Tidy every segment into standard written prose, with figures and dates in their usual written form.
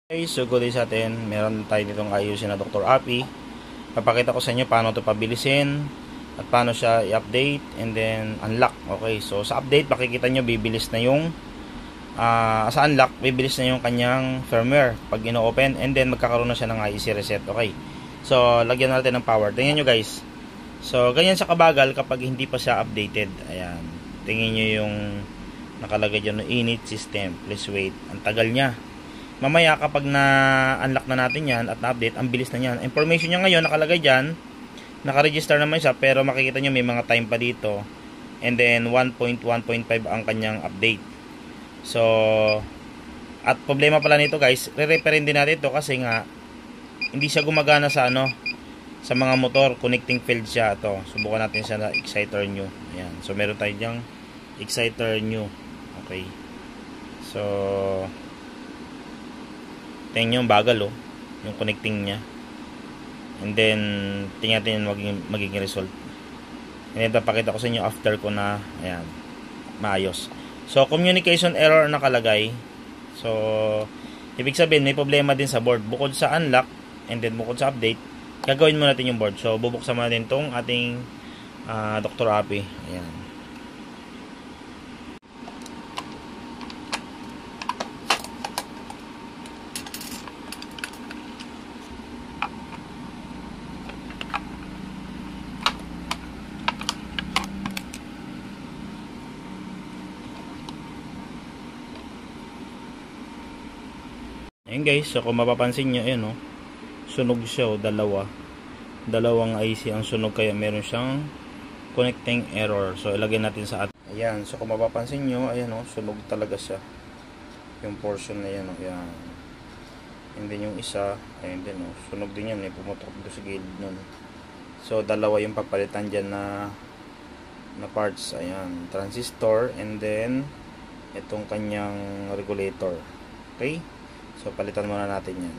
Okay, so good day sa atin. Meron tayo ditong ayusin na Dr. Api. Papakita ko sa inyo paano ito pabilisin at paano siya i-update and then unlock. Okay, so sa update makikita nyo bibilis na yung sa unlock, bibilis na yung kanyang firmware pag ino-open and then magkakaroon na siya ng IEC reset. Okay, so lagyan natin ng power. Tingnan nyo guys. So ganyan siya kabagal kapag hindi pa siya updated. Ayan, tingnan nyo yung nakalagay dyan no init system. Please wait. Ang tagal niya. Mamaya kapag na-unlock na natin yan at na-update, ang bilis na yan. Information niya ngayon nakalagay dyan. Nakaregister naman siya pero makikita nyo may mga time pa dito. And then 1.1.5 ang kanyang update. So, at problema pala nito guys, re-referin din natin ito kasi nga hindi siya gumagana sa sa mga motor, connecting field siya. Ito, subukan natin siya na exciter new. Ayan. So, meron tayo dyang exciter new. Okay. So, tingnan nyo yung bagal yung connecting nya, and then tingnan natin yung magiging result. And then papakita ko sa inyo after ko na ayan, maayos. So communication error nakalagay. So ibig sabihin may problema din sa board. Bukod sa unlock and then bukod sa update, gagawin mo natin yung board. So bubuksan mo natin tong ating Dr. Api. Ayan. Ayan guys, so kung mapapansin nyo, ayan sunog siya dalawang IC ang sunog kaya meron siyang connecting error. So ilagay natin sa ayan, so kung mapapansin nyo, ayan sunog talaga siya yung portion na yan ayan. And then yung isa, ayan din sunog din yan, pumutok dito sa gilid nun. So dalawa yung papalitan dyan na parts, ayan, transistor and then itong kanyang regulator. Okay, so palitan muna natin yan.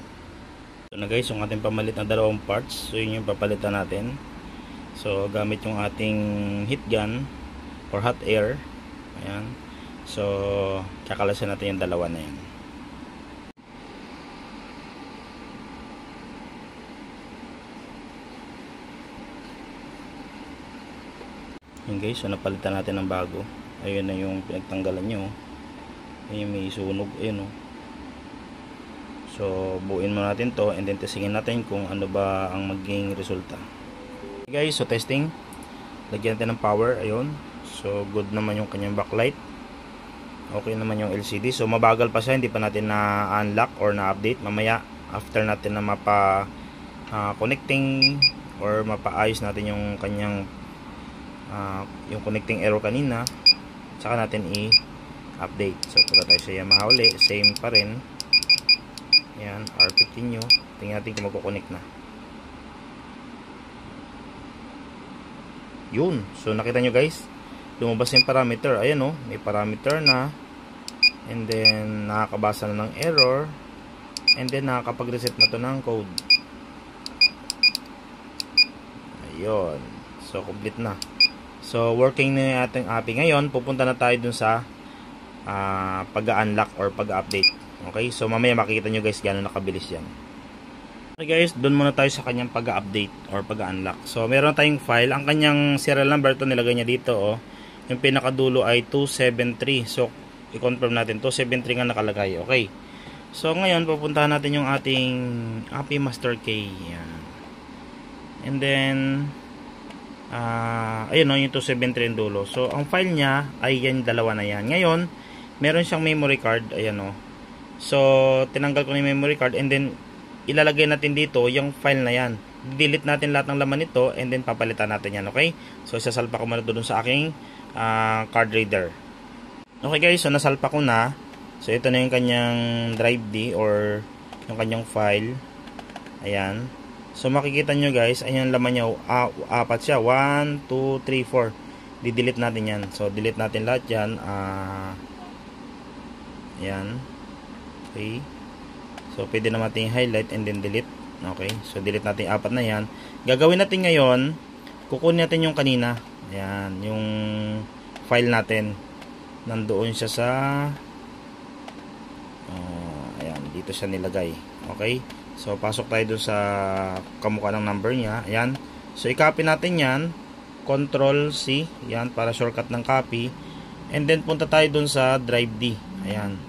So na guys, yung ating pamalit na dalawang parts, so yun yung papalitan natin. So gamit yung ating heat gun or hot air. Ayan. So kakalasin natin yung dalawa na yan. Yun guys, so napalitan natin ng bago. Ayun na yung pinagtanggalan nyo. Ayun, may sunog. Ayun So buuin mo natin to and then testingin natin kung ano ba ang maging resulta. Okay guys, so testing. Lagyan natin ng power. Ayun. So good naman yung kanyang backlight. Okay naman yung LCD. So mabagal pa siya, hindi pa natin na unlock or na update. Mamaya after natin na mapa connecting or mapaayos natin yung kanyang yung connecting error kanina, saka natin i-update. So punta tayo sa Yamaha uli, same pa rin. Ayan, R15 nyo. Tingnan natin kung magkoconnect na. Yun. So nakita nyo guys, lumabas yung parameter. Ayan may parameter na. And then nakakabasa na ng error. And then nakakapag-reset na to ng code. Ayun. So complete na. So working na yung ating API. Ngayon, pupunta na tayo dun sa pag-unlock or pag-update. Okay, so mamaya makikita nyo guys gano'n nakabilis yan. Okay guys, doon muna tayo sa kanyang pag-update or pag-unlock. So meron tayong file, ang kanyang serial number to nilagay niya dito yung pinakadulo ay 273. So i-confirm natin 273 nga nakalagay. Okay. So ngayon pupuntahan natin yung ating API master key. Yan. And then ayun yung 273 yung dulo. So ang file niya ay yan, dalawa na yan. Ngayon meron siyang memory card. Ayan So, tinanggal ko na yung memory card and then ilalagay natin dito yung file na yan. Delete natin lahat ng laman nito and then papalitan natin yan, okay? So, isasalpa ko muna doon sa aking card reader. Okay guys, so nasalpa ko na. So, ito na yung kanyang drive D or yung kanyang file. Ayan. So, makikita nyo guys, ayan laman niya. Apat siya. 1, 2, 3, 4. Di-delete natin yan. So, delete natin lahat yan. Ayan. Okay. So, pwede naman natin highlight and then delete. Okay. So, delete natin apat na yan. Gagawin natin ngayon, kukunin natin yung kanina. Ayan. Yung file natin. Nandoon siya sa dito siya nilagay. Okay? So, pasok tayo dun sa kamukha ng number niya. Ayan. So, i-copy natin yan. Control C. Ayan, para shortcut ng copy. And then, punta tayo dun sa drive D. Ayan.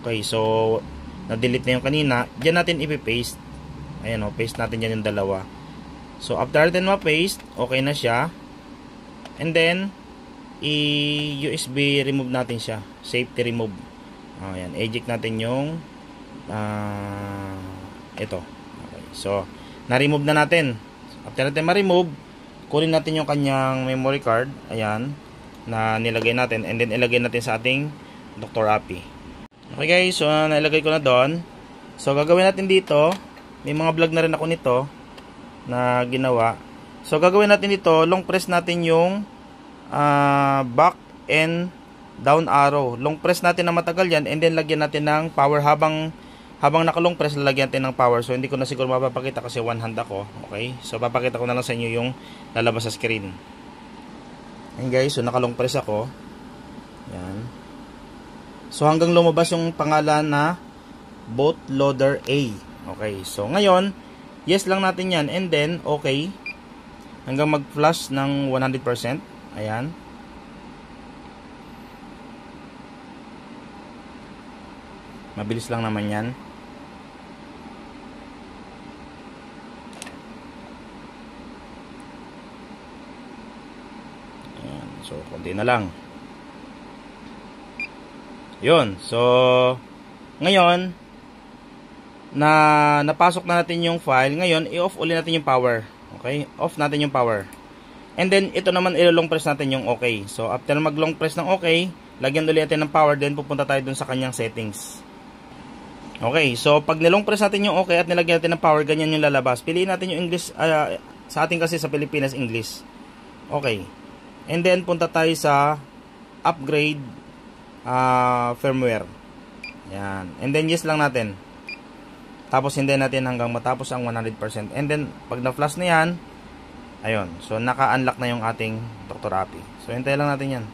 Okay, so, na-delete na yung kanina. Diyan natin ipipaste. Ayan o, paste natin yan yung dalawa. So, after natin ma-paste, okay na siya. And then, i-USB remove natin siya. Safety remove. Ayan, eject natin yung ito. Okay, so, na-remove na natin. After natin ma-remove, kunin natin yung kanyang memory card. Ayan, na nilagay natin. And then, ilagay natin sa ating Dr. Appy. Okay guys, so nailagay ko na doon. So, gagawin natin dito. May mga vlog na rin ako nito na ginawa. So, gagawin natin dito, long press natin yung back and down arrow. Long press natin na matagal yan, and then lagyan natin ng power habang naka-long press, lalagyan natin ng power. So, hindi ko na siguro mapapakita kasi one hand ako. Okay? So, papakita ko na lang sa inyo yung lalabas sa screen. Ayan guys, so naka-long press ako. Yan. So, hanggang lumabas yung pangalan na bootloader A. Okay, so ngayon, yes lang natin yan, and then, okay. Hanggang mag-flash ng 100%. Ayan. Mabilis lang naman yan. Ayan. So, konti na lang. Yun. So, ngayon, napasok na natin yung file. Ngayon, i-off ulit natin yung power. Okay? Off natin yung power. And then, ito naman, i-long press natin yung okay. So, after mag-long press ng okay, lagyan ulit natin ng power, then pupunta tayo dun sa kanyang settings. Okay, so pag nilong press natin yung okay at nilagyan natin ng power, ganyan yung lalabas. Piliin natin yung English, sa atin kasi sa Pilipinas, English. Okay. And then, punta tayo sa upgrade firmware. Yan. And then, yes lang natin. Tapos, hindi natin hanggang matapos ang 100%. And then, pag na-flash na yan, ayun. So, naka-unlock na yung ating Dr. Appy. So, hintayin lang natin yan.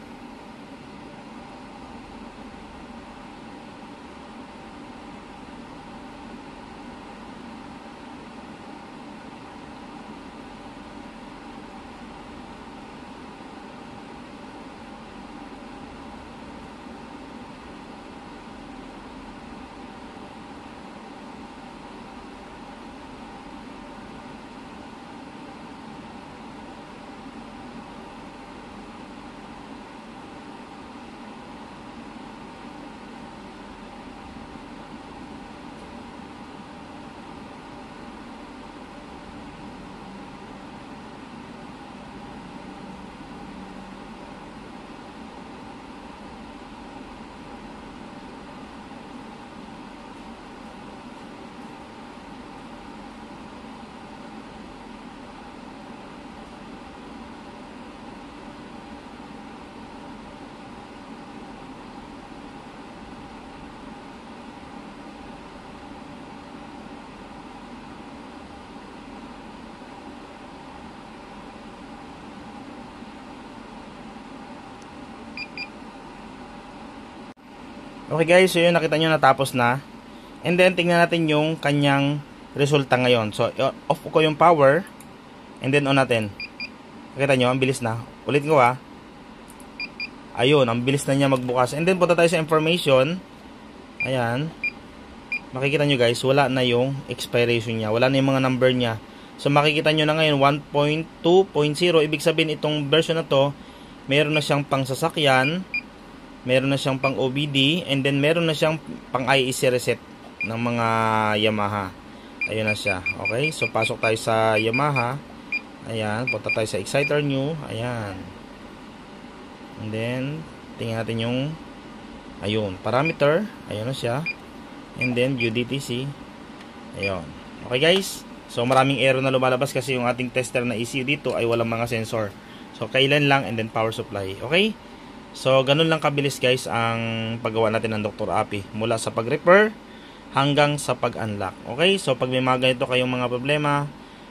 Okay guys, so yun, nakita nyo natapos na. And then, tingnan natin yung kanyang resulta ngayon. So, off ko yung power. And then, on natin. Nakita nyo, ang bilis na. Ulit ko ayun, ang bilis na niya magbukas. And then, punta tayo sa information. Ayan. Makikita nyo guys, wala na yung expiration niya. Wala na yung mga number niya. So, makikita nyo na ngayon, 1.2.0. Ibig sabihin, itong version na to, meron na siyang pang sasakyan. Meron na siyang pang OBD, and then meron na siyang pang IEC reset ng mga Yamaha. Ayun na siya. Okay, so pasok tayo sa Yamaha. Ayan, punta tayo sa Exciter New. Ayan. And then, tingnan natin yung ayun, parameter. Ayun na siya. And then, UDTC. Ayun. Okay guys, so maraming error na lumalabas kasi yung ating tester na ECU dito ay walang mga sensor. So, kailan lang, and then power supply. Okay? So, ganun lang kabilis guys ang paggawa natin ng Dr. Appy. Mula sa pag-repair hanggang sa pag-unlock. Okay? So, pag may mga ganito kayong mga problema,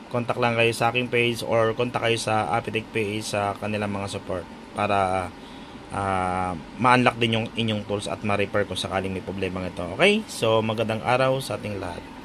contact lang kayo sa aking page or contact kayo sa Appytech page sa kanilang mga support para ma-unlock din yung inyong tools at ma-repair kung sakaling may problema ito. Okay? So magandang araw sa ating lahat.